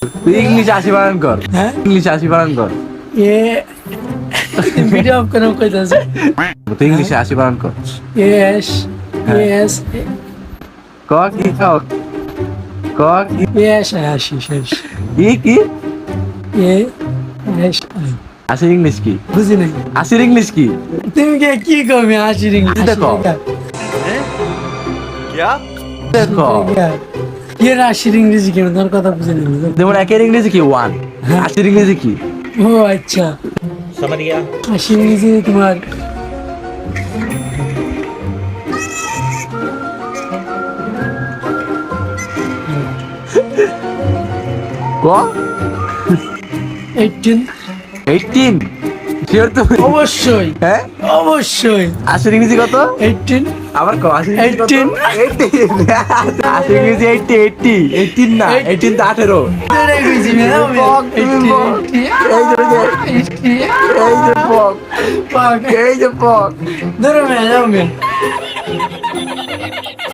তুই ইংলিশে 80 বানান কর। হ্যাঁ ইংলিশে 80 বানান কর। এ ভিডিও অফ করে কইতাছে তুই ইংলিশে 80 বানান কর। এস এস ক কি খাও? ক কি এস আসি শেষ কি? এ এস আসির ইংলিশ কি? বুঝি নাই আসির ইংলিশ কি? তুমি কি কমে আসি রিং দেখো। দেখো এর আশির ইংরেজি কেন তোর কথা বুঝে নিল যেমন একের ইংরেজি কি 1, আসির ইংরেজি কি? ও আচ্ছা আশির ইংরেজি তোমার ক 18 18 শিওর তো? অবশ্যই হ্যাঁ অবশ্যই আসির ইংরেজি কত? 18 আবার ক আসির ইংরেজি কত? 18 আসির ইংরেজি 80 18 না 18 তো 18। ধরে গেছি ম্যাডাম এই যে পক, এই যে পক। ধরো ম্যাডাম